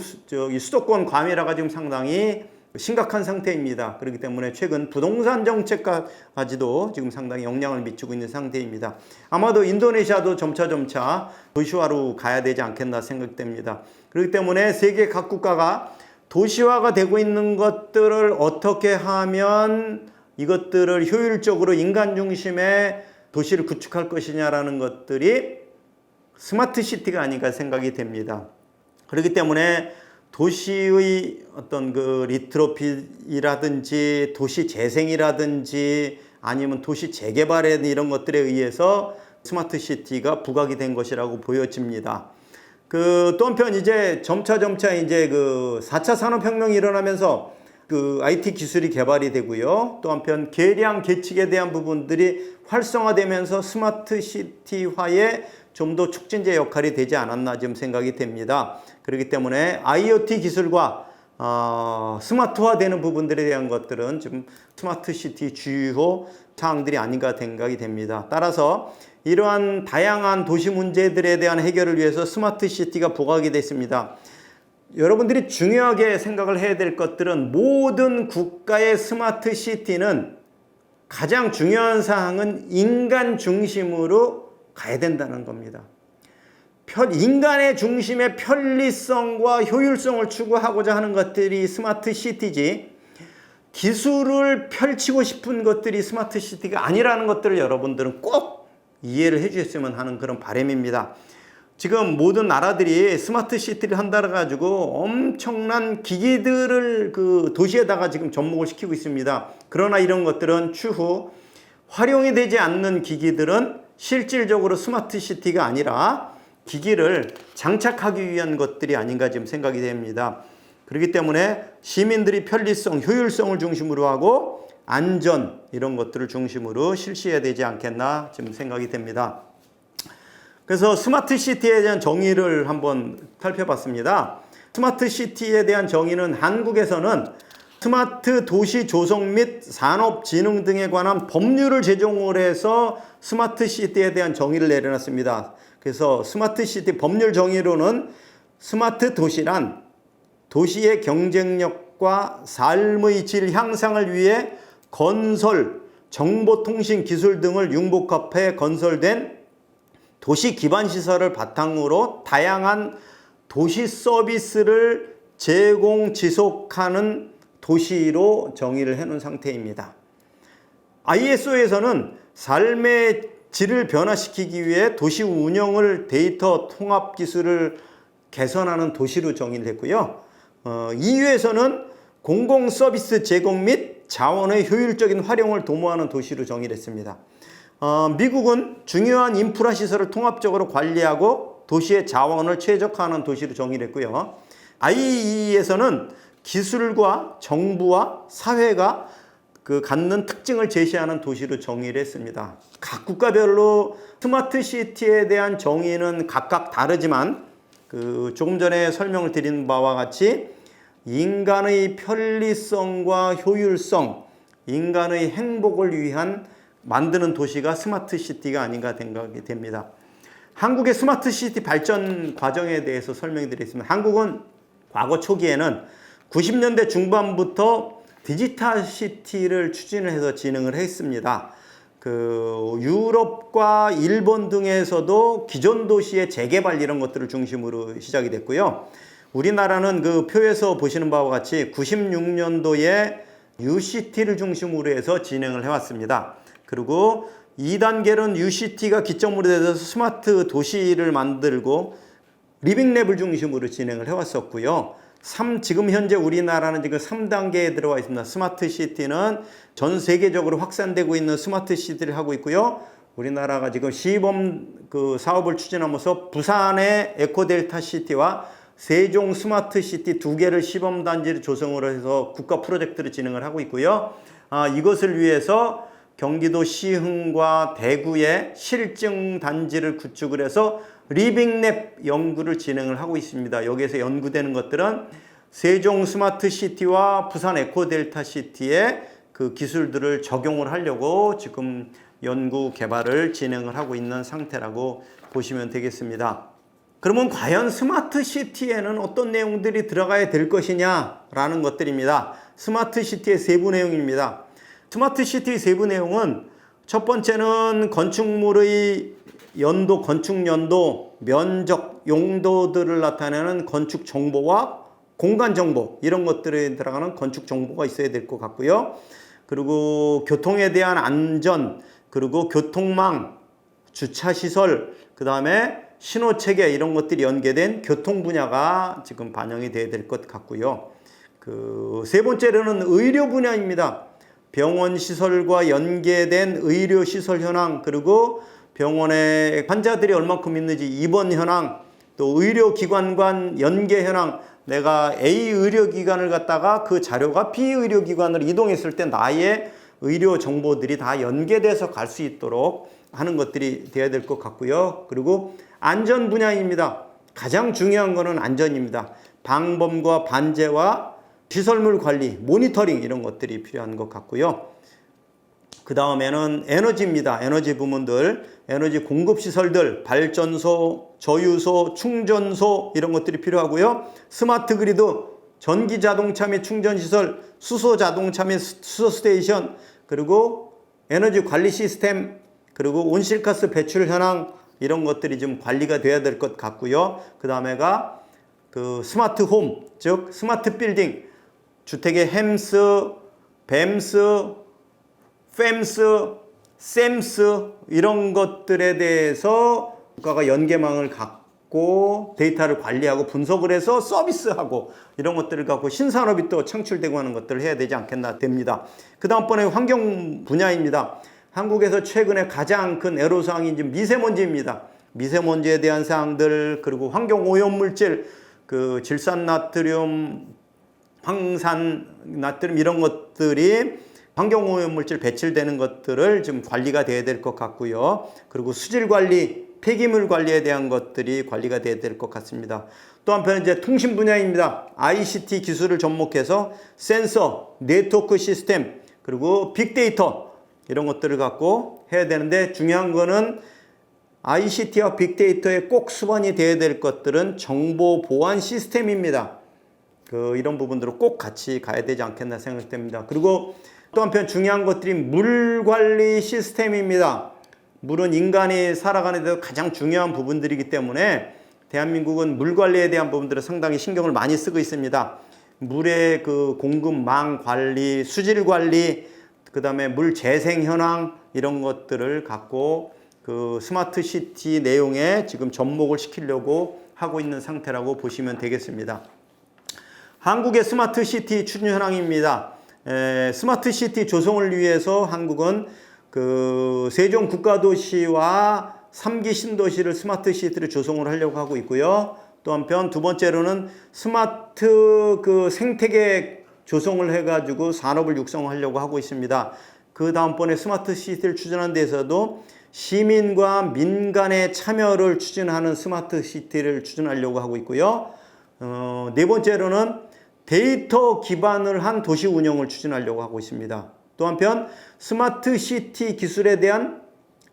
수도권 과밀화가 지금 상당히 심각한 상태입니다. 그렇기 때문에 최근 부동산 정책까지도 지금 상당히 영향을 미치고 있는 상태입니다. 아마도 인도네시아도 점차 도시화로 가야 되지 않겠나 생각됩니다. 그렇기 때문에 세계 각 국가가 도시화가 되고 있는 것들을 어떻게 하면 이것들을 효율적으로 인간 중심의 도시를 구축할 것이냐라는 것들이 스마트 시티가 아닌가 생각이 됩니다. 그렇기 때문에 도시의 어떤 그 리트로핏이라든지 도시 재생이라든지 아니면 도시 재개발에 이런 것들에 의해서 스마트 시티가 부각이 된 것이라고 보여집니다. 또 한편 이제 점차 이제 그 4차 산업혁명이 일어나면서 그 IT 기술이 개발이 되고요. 또 한편 계량 계측에 대한 부분들이 활성화되면서 스마트 시티화에 좀 더 촉진제 역할이 되지 않았나 지금 생각이 됩니다. 그렇기 때문에 IoT 기술과 스마트화되는 부분들에 대한 것들은 지금 스마트 시티 주요 사항들이 아닌가 생각이 됩니다. 따라서 이러한 다양한 도시 문제들에 대한 해결을 위해서 스마트 시티가 부각이 됐습니다. 여러분들이 중요하게 생각을 해야 될 것들은 모든 국가의 스마트 시티는 가장 중요한 사항은 인간 중심으로 가야 된다는 겁니다. 인간의 중심의 편리성과 효율성을 추구하고자 하는 것들이 스마트 시티지, 기술을 펼치고 싶은 것들이 스마트 시티가 아니라는 것들을 여러분들은 꼭 이해를 해주셨으면 하는 그런 바람입니다. 지금 모든 나라들이 스마트 시티를 한다고 가지고 엄청난 기기들을 그 도시에다가 지금 접목을 시키고 있습니다. 그러나 이런 것들은 추후 활용이 되지 않는 기기들은 실질적으로 스마트 시티가 아니라 기기를 장착하기 위한 것들이 아닌가 지금 생각이 됩니다. 그렇기 때문에 시민들이 편리성, 효율성을 중심으로 하고 안전 이런 것들을 중심으로 실시해야 되지 않겠나 지금 생각이 됩니다. 그래서 스마트 시티에 대한 정의를 한번 살펴봤습니다. 스마트 시티에 대한 정의는 한국에서는 스마트 도시 조성 및 산업진흥 등에 관한 법률을 제정을 해서 스마트 시티에 대한 정의를 내려놨습니다. 그래서 스마트 시티 법률 정의로는 스마트 도시란 도시의 경쟁력과 삶의 질 향상을 위해 건설, 정보통신 기술 등을 융복합해 건설된 도시 기반 시설을 바탕으로 다양한 도시 서비스를 제공, 지속하는 도시로 정의를 해놓은 상태입니다. ISO에서는 삶의 질을 변화시키기 위해 도시 운영을 데이터 통합 기술을 개선하는 도시로 정의를 했고요. EU에서는 공공 서비스 제공 및 자원의 효율적인 활용을 도모하는 도시로 정의를 했습니다. 미국은 중요한 인프라 시설을 통합적으로 관리하고 도시의 자원을 최적화하는 도시로 정의를 했고요. IEE에서는 기술과 정부와 사회가 갖는 특징을 제시하는 도시로 정의를 했습니다. 각 국가별로 스마트 시티에 대한 정의는 각각 다르지만 조금 전에 설명을 드린 바와 같이 인간의 편리성과 효율성, 인간의 행복을 위한 만드는 도시가 스마트 시티가 아닌가 생각이 됩니다. 한국의 스마트 시티 발전 과정에 대해서 설명해 드리겠습니다. 한국은 과거 초기에는 90년대 중반부터 디지털 시티를 추진을 해서 진행을 했습니다. 유럽과 일본 등에서도 기존 도시의 재개발 이런 것들을 중심으로 시작이 됐고요. 우리나라는 그 표에서 보시는 바와 같이 96년도에 UCT를 중심으로 해서 진행을 해왔습니다. 그리고 2단계는 UCT가 기점으로 돼서 스마트 도시를 만들고 리빙랩을 중심으로 진행을 해왔었고요. 지금 현재 우리나라는 지금 3단계에 들어와 있습니다. 스마트 시티는 전 세계적으로 확산되고 있는 스마트 시티를 하고 있고요. 우리나라가 지금 시범 사업을 추진하면서 부산의 에코델타 시티와 세종 스마트 시티 2개를 시범 단지를 조성을 해서 국가 프로젝트를 진행을 하고 있고요. 이것을 위해서 경기도 시흥과 대구에 실증 단지를 구축을 해서 리빙랩 연구를 진행을 하고 있습니다. 여기에서 연구되는 것들은 세종 스마트 시티와 부산 에코델타 시티의 그 기술들을 적용을 하려고 지금 연구 개발을 진행을 하고 있는 상태라고 보시면 되겠습니다. 그러면 과연 스마트 시티에는 어떤 내용들이 들어가야 될 것이냐라는 것들입니다. 스마트 시티의 세부 내용입니다. 스마트 시티의 세부 내용은 첫 번째는 건축물의 연도, 건축 연도, 면적, 용도들을 나타내는 건축 정보와 공간 정보, 이런 것들에 들어가는 건축 정보가 있어야 될 것 같고요. 그리고 교통에 대한 안전, 그리고 교통망, 주차시설, 그 다음에 신호체계, 이런 것들이 연계된 교통 분야가 지금 반영이 돼야 될 것 같고요. 세 번째로는 의료 분야입니다. 병원 시설과 연계된 의료 시설 현황, 그리고 병원에 환자들이 얼마큼 있는지 입원 현황, 또 의료기관 간 연계 현황, 내가 A 의료기관을 갔다가 그 자료가 B 의료기관으로 이동했을 때 나의 의료 정보들이 다 연계돼서 갈 수 있도록 하는 것들이 돼야 될 것 같고요. 그리고 안전 분야입니다. 가장 중요한 거는 안전입니다. 방범과 반제와 시설물 관리, 모니터링, 이런 것들이 필요한 것 같고요. 그 다음에는 에너지입니다. 에너지 부문들, 에너지 공급 시설들, 발전소, 저유소, 충전소, 이런 것들이 필요하고요. 스마트 그리드, 전기 자동차 및 충전 시설, 수소 자동차 및 수소 스테이션, 그리고 에너지 관리 시스템, 그리고 온실가스 배출 현황, 이런 것들이 좀 관리가 돼야 될 것 같고요. 그 다음에가 스마트 홈, 즉 스마트 빌딩, 주택의 햄스, 뱀스, 팸스, 샘스, 이런 것들에 대해서 국가가 연계망을 갖고 데이터를 관리하고 분석을 해서 서비스하고, 이런 것들을 갖고 신산업이 또 창출되고 하는 것들을 해야 되지 않겠나 됩니다. 그 다음번에 환경 분야입니다. 한국에서 최근에 가장 큰 애로사항이 이제 미세먼지입니다. 미세먼지에 대한 사항들, 그리고 환경 오염물질, 질산나트륨, 황산나트륨, 이런 것들이 환경오염물질 배출되는 것들을 좀 관리가 돼야 될 것 같고요. 그리고 수질관리, 폐기물 관리에 대한 것들이 관리가 돼야 될 것 같습니다. 또 한편 이제 통신 분야입니다. ICT 기술을 접목해서 센서, 네트워크 시스템, 그리고 빅데이터, 이런 것들을 갖고 해야 되는데, 중요한 거는 ICT와 빅데이터에 꼭 수반이 돼야 될 것들은 정보 보안 시스템입니다. 이런 부분들을 꼭 같이 가야 되지 않겠나 생각됩니다. 그리고 또 한편 중요한 것들이 물 관리 시스템입니다. 물은 인간이 살아가는 데 가장 중요한 부분들이기 때문에 대한민국은 물 관리에 대한 부분들을 상당히 신경을 많이 쓰고 있습니다. 물의 공급망 관리, 수질 관리, 그 다음에 물 재생 현황, 이런 것들을 갖고 스마트 시티 내용에 지금 접목을 시키려고 하고 있는 상태라고 보시면 되겠습니다. 한국의 스마트 시티 추진 현황입니다. 스마트 시티 조성을 위해서 한국은 세종 국가도시와 3기 신도시를 스마트 시티를 조성을 하려고 하고 있고요. 또 한편 두 번째로는 스마트 생태계 조성을 해가지고 산업을 육성하려고 하고 있습니다. 그 다음번에 스마트 시티를 추진하는 데서도 시민과 민간의 참여를 추진하는 스마트 시티를 추진하려고 하고 있고요. 네 번째로는 데이터 기반을 한 도시 운영을 추진하려고 하고 있습니다. 또 한편 스마트 시티 기술에 대한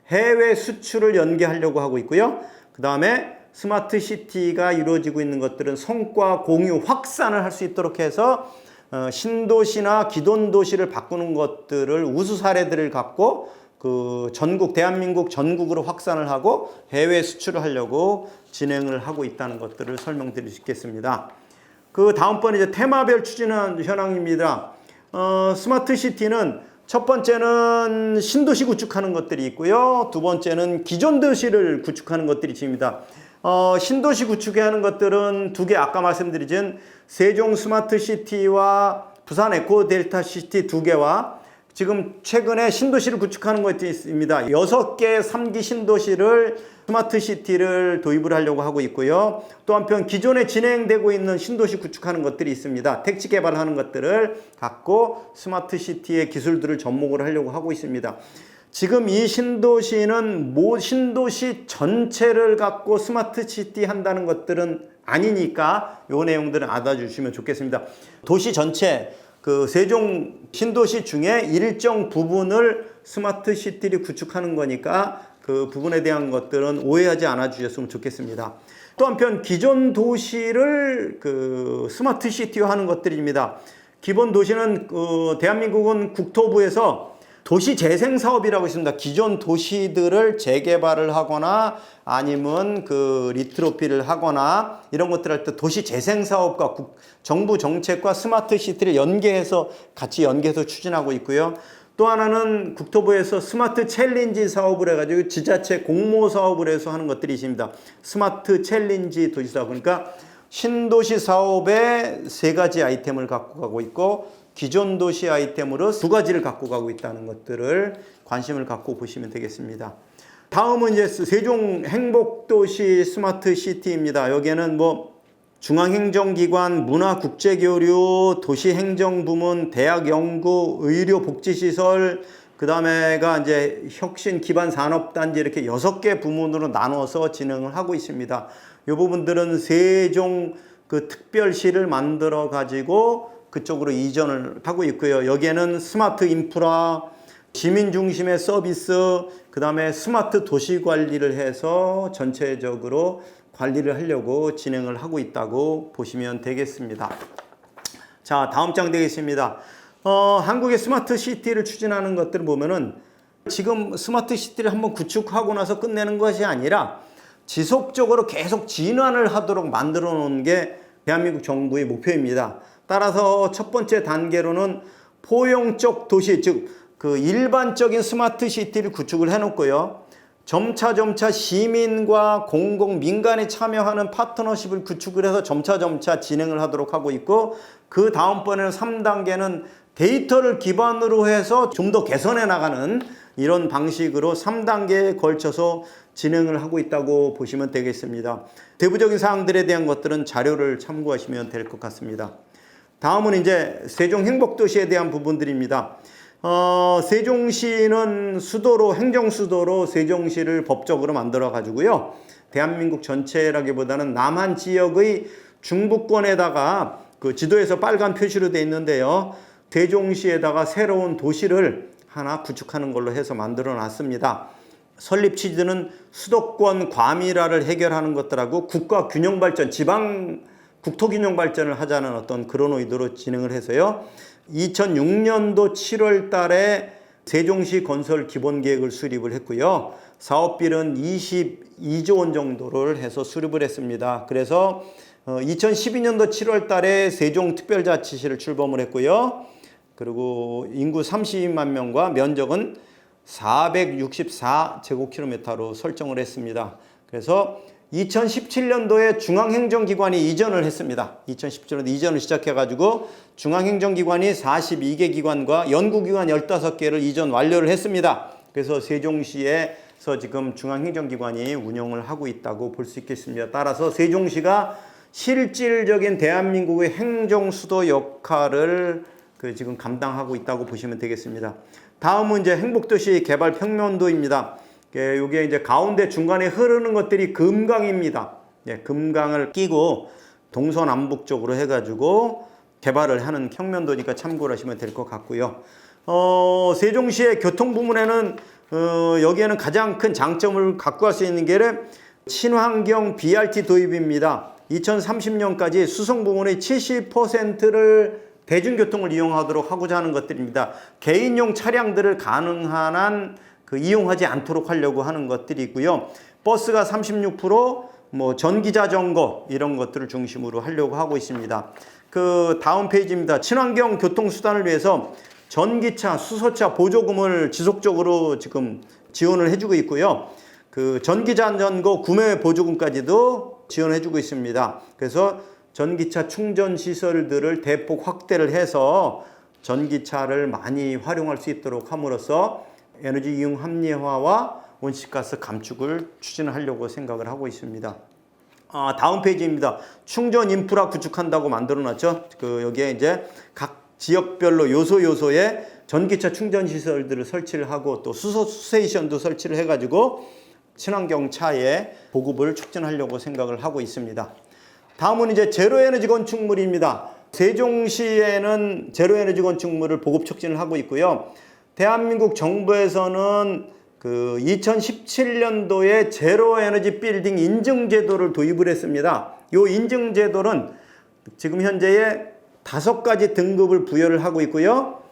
해외 수출을 연계하려고 하고 있고요. 그 다음에 스마트 시티가 이루어지고 있는 것들은 성과 공유, 확산을 할 수 있도록 해서 신도시나 기존 도시를 바꾸는 것들을 우수 사례들을 갖고 대한민국 전국으로 확산을 하고 해외 수출을 하려고 진행을 하고 있다는 것들을 설명드릴 수 있겠습니다. 다음번에 이제 테마별 추진한 현황입니다. 스마트 시티는 첫 번째는 신도시 구축하는 것들이 있고요. 두 번째는 기존 도시를 구축하는 것들이 있습니다. 신도시 구축에 하는 것들은 두 개, 아까 말씀드린 세종 스마트시티와 부산 에코델타시티 두 개와 지금 최근에 신도시를 구축하는 것도 있습니다. 6개 3기 신도시를 스마트시티를 도입을 하려고 하고 있고요. 또 한편 기존에 진행되고 있는 신도시 구축하는 것들이 있습니다. 택지 개발하는 것들을 갖고 스마트시티의 기술들을 접목을 하려고 하고 있습니다. 지금 이 신도시는 신도시 전체를 갖고 스마트시티 한다는 것들은 아니니까 요 내용들은 알아주시면 좋겠습니다. 도시 전체 그 세종 신도시 중에 일정 부분을 스마트시티를 구축하는 거니까 그 부분에 대한 것들은 오해하지 않아 주셨으면 좋겠습니다. 또 한편 기존 도시를 그 스마트시티화 하는 것들입니다. 기본 도시는 대한민국은 국토부에서 도시 재생 사업이라고 있습니다. 기존 도시들을 재개발을 하거나 아니면 그 리트로피를 하거나 이런 것들 할 때 도시 재생 사업과 정부 정책과 스마트 시티를 같이 연계해서 추진하고 있고요. 또 하나는 국토부에서 스마트 챌린지 사업을 해가지고 지자체 공모 사업을 해서 하는 것들이 있습니다. 스마트 챌린지 도시 사업. 그러니까 신도시 사업에 3가지 아이템을 갖고 가고 있고 기존 도시 아이템으로 2가지를 갖고 가고 있다는 것들을 관심을 갖고 보시면 되겠습니다. 다음은 이제 세종 행복도시 스마트시티입니다. 여기에는 중앙행정기관, 문화국제교류, 도시행정부문, 대학연구, 의료복지시설, 그 다음에가 이제 혁신기반산업단지 이렇게 6개 부문으로 나눠서 진행을 하고 있습니다. 이 부분들은 세종 그 특별시를 만들어 가지고 그쪽으로 이전을 하고 있고요. 여기에는 스마트 인프라, 시민 중심의 서비스, 그 다음에 스마트 도시 관리를 해서 전체적으로 관리를 하려고 진행을 하고 있다고 보시면 되겠습니다. 자, 다음 장 되겠습니다. 한국의 스마트 시티를 추진하는 것들을 보면은 지금 스마트 시티를 한번 구축하고 나서 끝내는 것이 아니라 지속적으로 계속 진화를 하도록 만들어 놓은 게 대한민국 정부의 목표입니다. 따라서 첫 번째 단계로는 포용적 도시, 즉 그 일반적인 스마트 시티를 구축을 해놓고요. 점차 시민과 민간이 참여하는 파트너십을 구축을 해서 점차 진행을 하도록 하고 있고, 그 다음번에는 3단계는 데이터를 기반으로 해서 좀 더 개선해 나가는 이런 방식으로 3단계에 걸쳐서 진행을 하고 있다고 보시면 되겠습니다. 대부적인 사항들에 대한 것들은 자료를 참고하시면 될 것 같습니다. 다음은 이제 세종 행복도시에 대한 부분들입니다. 세종시는 행정수도로 세종시를 법적으로 만들어 가지고요. 대한민국 전체라기보다는 남한 지역의 중부권에다가 그 지도에서 빨간 표시로 되어 있는데요. 세종시에다가 새로운 도시를 하나 구축하는 걸로 해서 만들어 놨습니다. 설립 취지는 수도권 과밀화를 해결하는 것들하고 국가 균형 발전, 국토 균형 발전을 하자는 어떤 그런 의도로 진행을 해서요. 2006년도 7월 달에 세종시 건설 기본계획을 수립을 했고요. 사업비는 22조 원 정도를 해서 수립을 했습니다. 그래서 2012년도 7월 달에 세종특별자치시를 출범을 했고요. 그리고 인구 32만 명과 면적은 464제곱킬로미터로 설정을 했습니다. 그래서 2017년도에 중앙행정기관이 이전을 했습니다. 2017년도에 이전을 시작해가지고 중앙행정기관이 42개 기관과 연구기관 15개를 이전 완료를 했습니다. 그래서 세종시에서 지금 중앙행정기관이 운영을 하고 있다고 볼 수 있겠습니다. 따라서 세종시가 실질적인 대한민국의 행정수도 역할을 지금 감당하고 있다고 보시면 되겠습니다. 다음은 이제 행복도시 개발 평면도입니다. 요게 이제 가운데 중간에 흐르는 것들이 금강입니다. 금강을 끼고 동서남북쪽으로 해가지고 개발을 하는 평면도니까 참고를 하시면 될 것 같고요. 세종시의 교통부문에는 여기에는 가장 큰 장점을 갖고 갈 수 있는 게 친환경 BRT 도입입니다. 2030년까지 수송부문의 70%를 대중교통을 이용하도록 하고자 하는 것들입니다. 개인용 차량들을 가능한 한 이용하지 않도록 하려고 하는 것들이고요. 버스가 36%, 전기자전거 이런 것들을 중심으로 하려고 하고 있습니다. 그 다음 페이지입니다. 친환경 교통수단을 위해서 전기차, 수소차 보조금을 지속적으로 지금 지원을 해주고 있고요. 그 전기자전거 구매 보조금까지도 지원해주고 있습니다. 그래서 전기차 충전 시설들을 대폭 확대를 해서 전기차를 많이 활용할 수 있도록 함으로써 에너지 이용 합리화와 온실가스 감축을 추진하려고 생각을 하고 있습니다. 다음 페이지입니다. 충전 인프라 구축한다고 만들어놨죠. 여기에 이제 각 지역별로 요소에 전기차 충전 시설들을 설치를 하고 또 수소 스테이션도 설치를 해가지고 친환경 차의 보급을 촉진하려고 생각을 하고 있습니다. 다음은 이제 제로에너지 건축물입니다. 세종시에는 제로에너지 건축물을 보급 촉진을 하고 있고요. 대한민국 정부에서는 2017년도에 제로에너지 빌딩 인증제도를 도입을 했습니다. 이 인증제도는 지금 현재에 5가지 등급을 부여를 하고 있고요.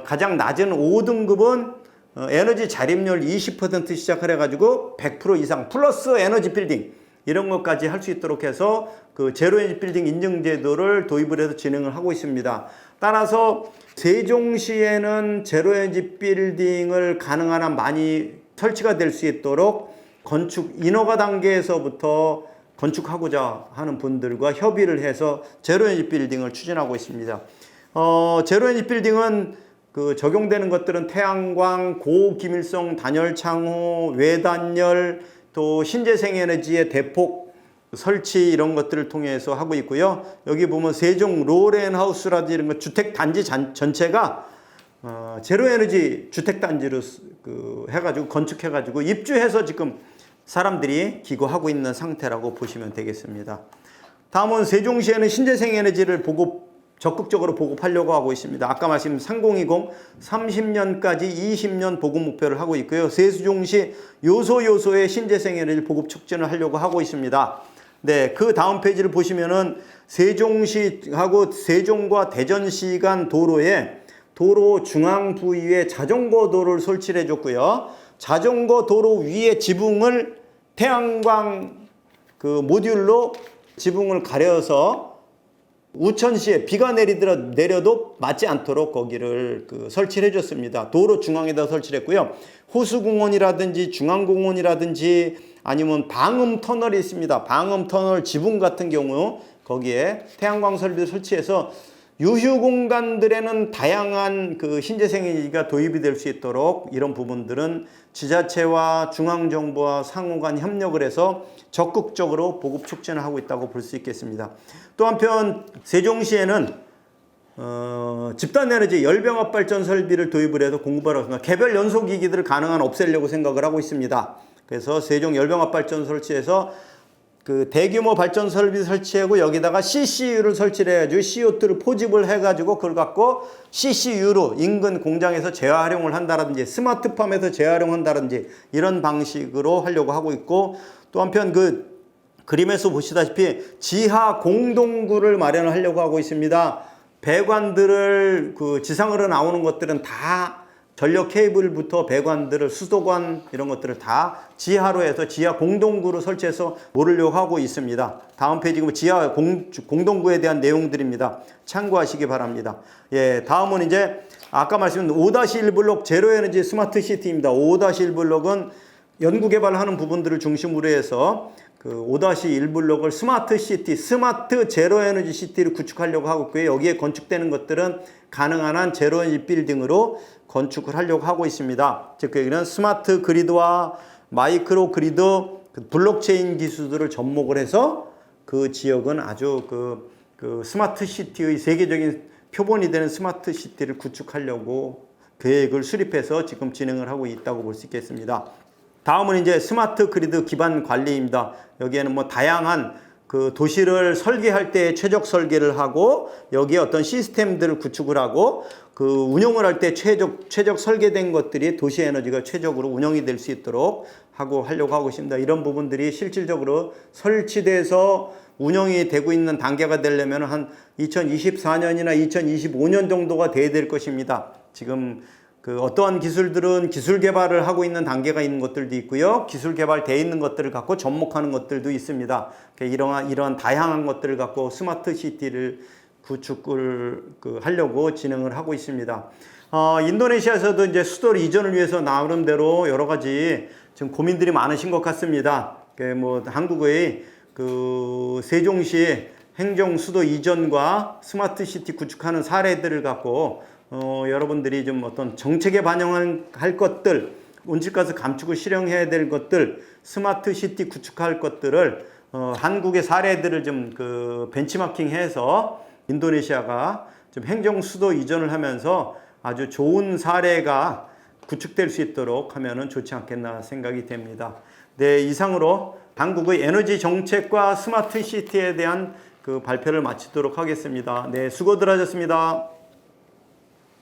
가장 낮은 5등급은 에너지 자립률 20% 시작을 해가지고 100% 이상 플러스 에너지 빌딩 이런 것까지 할 수 있도록 해서 제로에너지 빌딩 인증제도를 도입을 해서 진행을 하고 있습니다. 따라서 세종시에는 제로에너지 빌딩을 가능한 한 많이 설치가 될 수 있도록 건축 인허가 단계에서부터 건축하고자 하는 분들과 협의를 해서 제로에너지 빌딩을 추진하고 있습니다. 제로에너지 빌딩은 적용되는 것들은 태양광, 고기밀성 단열 창호, 외단열, 또 신재생 에너지의 대폭 설치 이런 것들을 통해서 하고 있고요. 여기 보면 세종 롤앤하우스라든지 이런 것 주택 단지 전체가 제로에너지 주택 단지로 해가지고 건축해가지고 입주해서 지금 사람들이 기거하고 있는 상태라고 보시면 되겠습니다. 다음은 세종시에는 신재생 에너지를 적극적으로 보급하려고 하고 있습니다. 아까 말씀드린 3020 30년까지 20년 보급 목표를 하고 있고요. 세종시 요소에 신재생 에너지 보급 촉진을 하려고 하고 있습니다. 네, 그 다음 페이지를 보시면은 세종시하고 세종과 대전시 간 도로에 도로 중앙 부위에 자전거 도로를 설치를 해줬고요. 자전거 도로 위에 지붕을 태양광 모듈로 지붕을 가려서 우천시에 비가 내려도 맞지 않도록 거기를 설치를 해줬습니다. 도로 중앙에다 설치를 했고요. 호수공원이라든지 중앙공원이라든지 아니면 방음 터널이 있습니다. 방음 터널 지붕 같은 경우 거기에 태양광 설비를 설치해서 유휴 공간들에는 다양한 신재생 에너지가 도입이 될 수 있도록 이런 부분들은 지자체와 중앙정부와 상호 간 협력을 해서 적극적으로 보급 촉진을 하고 있다고 볼 수 있겠습니다. 또 한편 세종시에는 집단 에너지 열병합 발전 설비를 도입을 해서 공급하라고 생각, 개별 연소 기기들을 가능한 없애려고 생각을 하고 있습니다. 그래서 세종 열병합 발전 설치해서 대규모 발전 설비 설치하고 여기다가 CCU를 설치를 해가지고 CO2를 포집을 해가지고 그걸 갖고 CCU로 인근 공장에서 재활용을 한다든지 스마트팜에서 재활용한다든지 이런 방식으로 하려고 하고 있고, 또 한편 그림에서 보시다시피 지하 공동구를 마련하려고 하고 있습니다. 배관들을 지상으로 나오는 것들은 다 전력 케이블부터 배관들을 수도관 이런 것들을 다 지하로 해서 지하 공동구를 설치해서 모으려고 하고 있습니다. 다음 페이지 지하 공동구에 대한 내용들입니다. 참고하시기 바랍니다. 예, 다음은 이제 아까 말씀드린 5-1 블록 제로에너지 스마트 시티입니다. 5-1 블록은 연구 개발하는 부분들을 중심으로 해서 5-1 블록을 스마트 시티, 스마트 제로에너지 시티를 구축하려고 하고 있고요. 여기에 건축되는 것들은 가능한 한 제로에너지 빌딩으로 건축을 하려고 하고 있습니다. 즉 여기는 스마트 그리드와 마이크로 그리드, 블록체인 기술들을 접목을 해서 그 지역은 아주 스마트 시티의 세계적인 표본이 되는 스마트 시티를 구축하려고 계획을 수립해서 지금 진행을 하고 있다고 볼 수 있겠습니다. 다음은 이제 스마트 그리드 기반 관리입니다. 여기에는 다양한 도시를 설계할 때 최적 설계를 하고 여기에 어떤 시스템들을 구축을 하고 운영을 할 때 최적 설계된 것들이 도시 에너지가 최적으로 운영이 될 수 있도록 하려고 하고 있습니다. 이런 부분들이 실질적으로 설치돼서 운영이 되고 있는 단계가 되려면 한 2024년이나 2025년 정도가 돼야 될 것입니다. 지금 어떠한 기술들은 기술 개발을 하고 있는 단계가 있는 것들도 있고요. 기술 개발되어 있는 것들을 갖고 접목하는 것들도 있습니다. 이러한 다양한 것들을 갖고 스마트 시티를 구축을 하려고 진행을 하고 있습니다. 인도네시아에서도 이제 수도 이전을 위해서 나름대로 여러 가지 지금 고민들이 많으신 것 같습니다. 뭐 한국의 그 세종시 행정 수도 이전과 스마트 시티 구축하는 사례들을 갖고 여러분들이 좀 어떤 정책에 반영할 것들, 온실가스 감축을 실행해야 될 것들, 스마트 시티 구축할 것들을 한국의 사례들을 좀 그 벤치마킹해서 인도네시아가 좀 행정 수도 이전을 하면서 아주 좋은 사례가 구축될 수 있도록 하면은 좋지 않겠나 생각이 됩니다. 네, 이상으로 한국의 에너지 정책과 스마트 시티에 대한 그 발표를 마치도록 하겠습니다. 네, 수고들 하셨습니다.